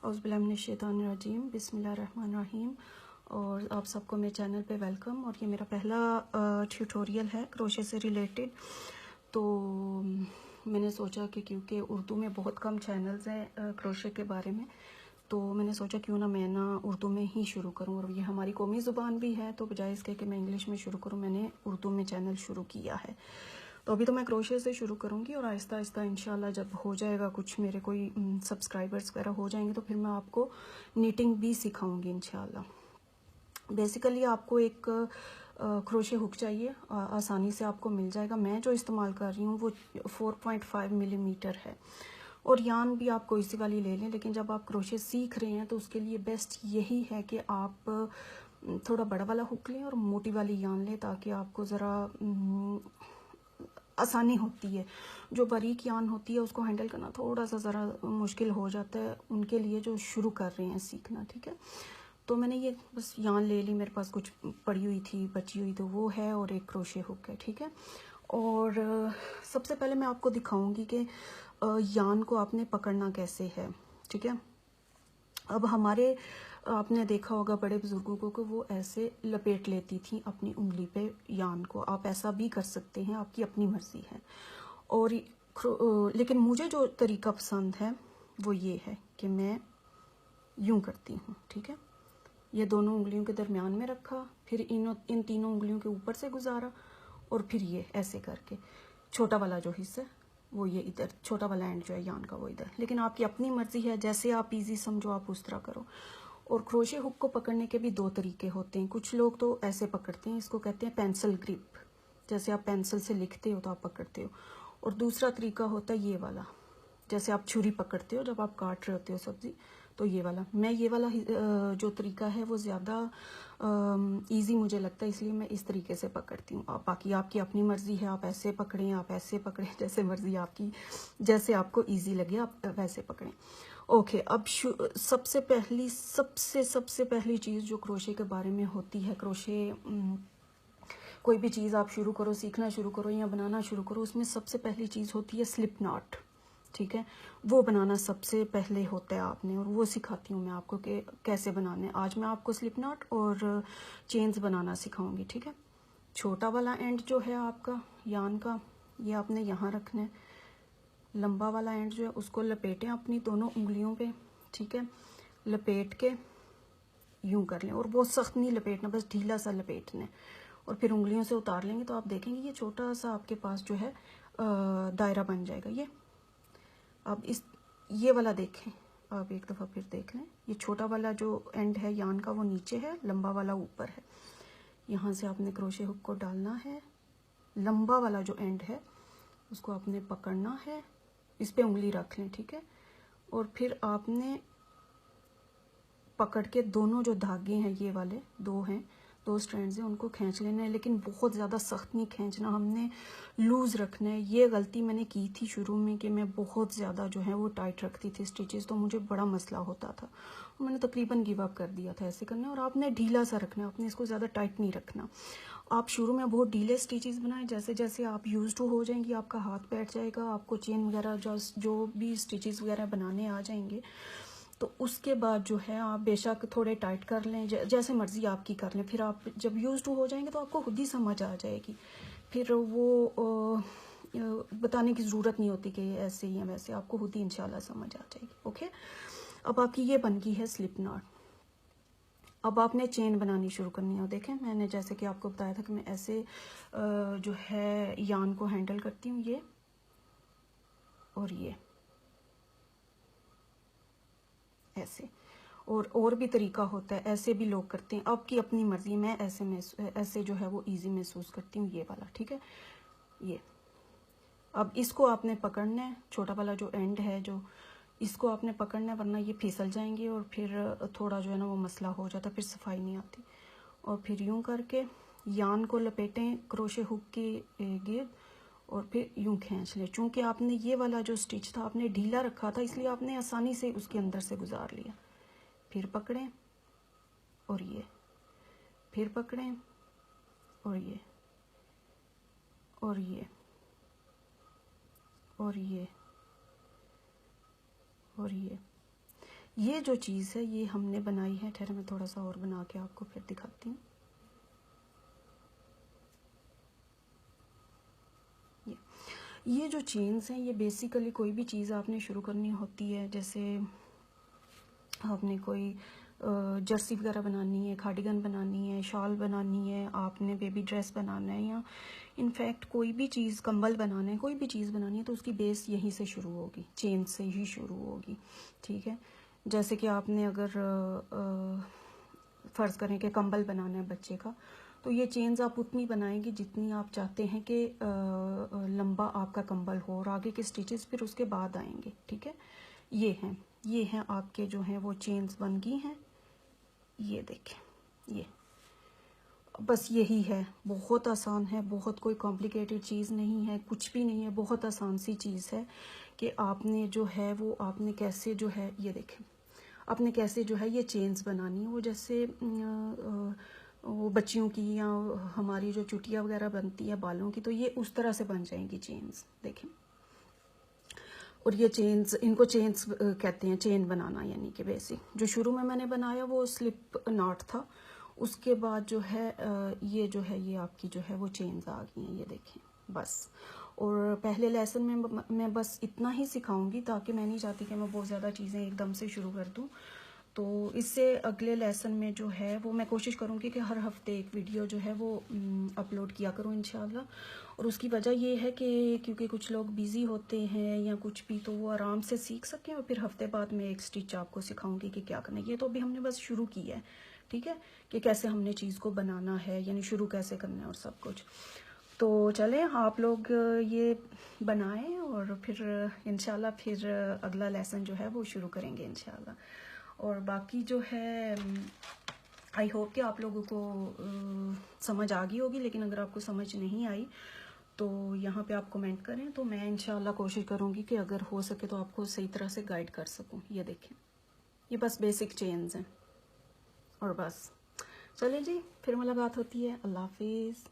औज़ुबिल्लाहिमिनश्शैतानिर्रजीम बिस्मिल्लाहिर्रहमानिर्रहीम। और आप सबको मेरे चैनल पे वेलकम। और ये मेरा पहला ट्यूटोरियल है क्रोशे से रिलेटेड। तो मैंने सोचा कि क्योंकि उर्दू में बहुत कम चैनल्स हैं क्रोशे के बारे में, तो मैंने सोचा क्यों ना मैं उर्दू में ही शुरू करूं। और ये हमारी कौमी ज़ुबान भी है, तो बजाय इसके कि मैं इंग्लिश में शुरू करूं, मैंने उर्दू में चैनल शुरू किया है। तो अभी तो मैं क्रोशे से शुरू करूंगी और आहिस्ता आहिस्ता इंशाल्लाह जब हो जाएगा, कुछ मेरे कोई सब्सक्राइबर्स वगैरह हो जाएंगे, तो फिर मैं आपको नीटिंग भी सिखाऊंगी इंशाल्लाह। बेसिकली आपको एक क्रोशे हुक चाहिए, आसानी से आपको मिल जाएगा। मैं जो इस्तेमाल कर रही हूँ वो 4.5 मिलीमीटर है। और यान भी आप कोई सी वाली ले लें, लेकिन जब आप क्रोशे सीख रहे हैं तो उसके लिए बेस्ट यही है कि आप थोड़ा बड़ा वाला हुक लें और मोटी वाली यान लें, ताकि आपको ज़रा आसानी होती है। जो बारीक यान होती है उसको हैंडल करना थोड़ा सा ज़रा मुश्किल हो जाता है उनके लिए जो शुरू कर रहे हैं सीखना। ठीक है, तो मैंने ये बस यान ले ली, मेरे पास कुछ पड़ी हुई थी, बची हुई, तो वो है, और एक क्रोशे हुक है। ठीक है, और सबसे पहले मैं आपको दिखाऊंगी कि यान को आपने पकड़ना कैसे है। ठीक है, अब हमारे आपने देखा होगा बड़े बुजुर्गों को कि वो ऐसे लपेट लेती थी अपनी उंगली पे यान को। आप ऐसा भी कर सकते हैं, आपकी अपनी मर्जी है। और लेकिन मुझे जो तरीका पसंद है वो ये है कि मैं यूं करती हूँ। ठीक है, ये दोनों उंगलियों के दरमियान में रखा, फिर इन तीनों उंगलियों के ऊपर से गुजारा, और फिर ये ऐसे करके छोटा वाला जो हिस्सा वो ये इधर, छोटा वाला एंड जो है यान का वो इधर। लेकिन आपकी अपनी मर्जी है, जैसे आप इजी समझो आप उस तरह करो। और क्रोशे हुक को पकड़ने के भी दो तरीके होते हैं। कुछ लोग तो ऐसे पकड़ते हैं, इसको कहते हैं पेंसिल ग्रिप, जैसे आप पेंसिल से लिखते हो तो आप पकड़ते हो। और दूसरा तरीका होता है ये वाला, जैसे आप छुरी पकड़ते हो जब आप काट रहे होते हो सब्जी, तो ये वाला। मैं ये वाला जो तरीका है वो ज़्यादा इजी मुझे लगता है, इसलिए मैं इस तरीके से पकड़ती हूँ। बाकी आपकी अपनी मर्ज़ी है, आप ऐसे पकड़ें, आप ऐसे पकड़ें, जैसे मर्ज़ी आपकी, जैसे आपको इजी लगे आप वैसे पकड़ें। ओके, अब सबसे पहली चीज़ जो क्रोशे के बारे में होती है, क्रोशे कोई भी चीज़ आप शुरू करो, सीखना शुरू करो या बनाना शुरू करो, उसमें सबसे पहली चीज़ होती है स्लिप नॉट। ठीक है, वो बनाना सबसे पहले होता है आपने, और वो सिखाती हूँ मैं आपको कि कैसे बनाने। आज मैं आपको स्लिप नॉट और चेन्स बनाना सिखाऊंगी। ठीक है, छोटा वाला एंड जो है आपका यान का, ये आपने यहाँ रखना है। लंबा वाला एंड जो है उसको लपेटें अपनी दोनों उंगलियों पे। ठीक है, लपेट के यूं कर लें, और बहुत सख्त नहीं लपेटना, बस ढीला सा लपेटना है, और फिर उंगलियों से उतार लेंगे तो आप देखेंगे ये छोटा सा आपके पास जो है दायरा बन जाएगा। ये अब ये वाला देखें, आप एक दफ़ा फिर देख लें। ये छोटा वाला जो एंड है यान का वो नीचे है, लंबा वाला ऊपर है। यहाँ से आपने क्रोशे हुक को डालना है, लंबा वाला जो एंड है उसको आपने पकड़ना है, इस पे उंगली रख लें। ठीक है, और फिर आपने पकड़ के दोनों जो धागे हैं, ये वाले दो स्ट्रैंड्स हैं, उनको खींच लेना है। लेकिन बहुत ज़्यादा सख्त नहीं खींचना, हमने लूज़ रखना है। ये गलती मैंने की थी शुरू में कि मैं बहुत ज़्यादा जो है वो टाइट रखती थी स्टिचेस, तो मुझे बड़ा मसला होता था, मैंने तकरीबन गिव अप कर दिया था ऐसे करना। और आपने ढीला सा रखना, आपने इसको ज़्यादा टाइट नहीं रखना। आप शुरू में बहुत ढीले स्टिचेस बनाएं, जैसे जैसे आप यूज टू हो जाएंगी, आपका हाथ बैठ जाएगा, आपको चेन वगैरह जो भी स्टिचेस वगैरह बनाने आ जाएंगे, तो उसके बाद जो है आप बेशक थोड़े टाइट कर लें, जैसे मर्ज़ी आपकी कर लें। फिर आप जब यूज़ टू हो जाएंगे तो आपको खुद ही समझ आ जाएगी, फिर वो बताने की ज़रूरत नहीं होती कि ऐसे ही है वैसे, आपको खुद ही इंशाल्लाह समझ आ जाएगी। ओके, अब आपकी ये बन गई है स्लिप नॉट। अब आपने चेन बनानी शुरू करनी है। देखें, मैंने जैसे कि आपको बताया था कि मैं ऐसे जो है यान को हैंडल करती हूँ, ये और ये ऐसे। और भी तरीका होता है, ऐसे भी लोग करते हैं, आपकी अपनी मर्जी। मैं ऐसे जो है वो इजी महसूस करती हूँ, ये वाला। ठीक है, ये अब इसको आपने पकड़ना है, छोटा वाला जो एंड है जो, इसको आपने पकड़ना है, वरना ये फिसल जाएंगे और फिर थोड़ा जो है ना वो मसला हो जाता, फिर सफाई नहीं आती। और फिर यूं करके यान को लपेटें क्रोशे हुक के गिर्द, और फिर यूं खींच लें। चूंकि आपने ये वाला जो स्टिच था आपने ढीला रखा था, इसलिए आपने आसानी से उसके अंदर से गुजार लिया। फिर पकड़ें और ये, फिर पकड़ें और ये, और ये, और ये, और ये। ये जो चीज़ है ये हमने बनाई है, ठहरे मैं थोड़ा सा और बना के आपको फिर दिखाती हूँ। ये जो चेन्स हैं ये बेसिकली कोई भी चीज़ आपने शुरू करनी होती है, जैसे आपने कोई जर्सी वगैरह बनानी है, कार्डिगन बनानी है, शॉल बनानी है, आपने बेबी ड्रेस बनाना है, या इनफैक्ट कोई भी चीज़, कंबल बनाना है, कोई भी चीज़ बनानी है, तो उसकी बेस यहीं से शुरू होगी, चेन से ही शुरू होगी, ठीक है। जैसे कि आपने अगर फ़र्ज़ करें कि कंबल बनाना है बच्चे का, तो ये चेन्स आप उतनी बनाएंगे जितनी आप चाहते हैं कि लंबा आपका कंबल हो, और आगे के स्टिचेस फिर उसके बाद आएंगे, ठीक है। ये हैं आपके जो हैं वो चेन्स बन गई हैं। ये देखें, ये बस यही है, बहुत आसान है, बहुत कोई कॉम्प्लिकेटेड चीज़ नहीं है, कुछ भी नहीं है, बहुत आसान सी चीज़ है कि आपने जो है वो आपने कैसे जो है, ये देखें आपने कैसे जो है ये चेन्स बनानी है। वो जैसे वो बच्चियों की या हमारी जो चुटिया वगैरह बनती है बालों की, तो ये उस तरह से बन जाएंगी चेन्स, देखें। और ये चेन्स, इनको चेन्स कहते हैं, चेन बनाना, यानी कि बेसिक जो शुरू में मैंने बनाया वो स्लिप नॉट था, उसके बाद जो है ये जो है ये आपकी जो है वो चेन्स आ गई हैं, ये देखें बस। और पहले लेसन में मैं बस इतना ही सिखाऊंगी, ताकि मैं नहीं चाहती कि मैं बहुत ज़्यादा चीज़ें एकदम से शुरू कर दूँ। तो इससे अगले लेसन में जो है वो मैं कोशिश करूँगी कि हर हफ्ते एक वीडियो जो है वो अपलोड किया करूँ इंशाल्लाह। और उसकी वजह ये है कि क्योंकि कुछ लोग बिज़ी होते हैं या कुछ भी, तो वो आराम से सीख सकें, और फिर हफ्ते बाद में एक स्टिच आपको सिखाऊंगी कि क्या करना है। ये तो अभी हमने बस शुरू की है, ठीक है, कि कैसे हमने चीज़ को बनाना है, यानी शुरू कैसे करना है और सब कुछ। तो चलें आप लोग ये बनाएं, और फिर इंशाल्लाह फिर अगला लेसन जो है वो शुरू करेंगे इंशाल्लाह। और बाकी जो है आई होप कि आप लोगों को समझ आ गई होगी, लेकिन अगर आपको समझ नहीं आई तो यहाँ पे आप कमेंट करें, तो मैं इंशाल्लाह कोशिश करूँगी कि अगर हो सके तो आपको सही तरह से गाइड कर सकूँ। ये देखें, ये बस बेसिक चेन्स हैं, और बस चलें जी, फिर मुलाकात होती है। अल्लाह हाफिज़।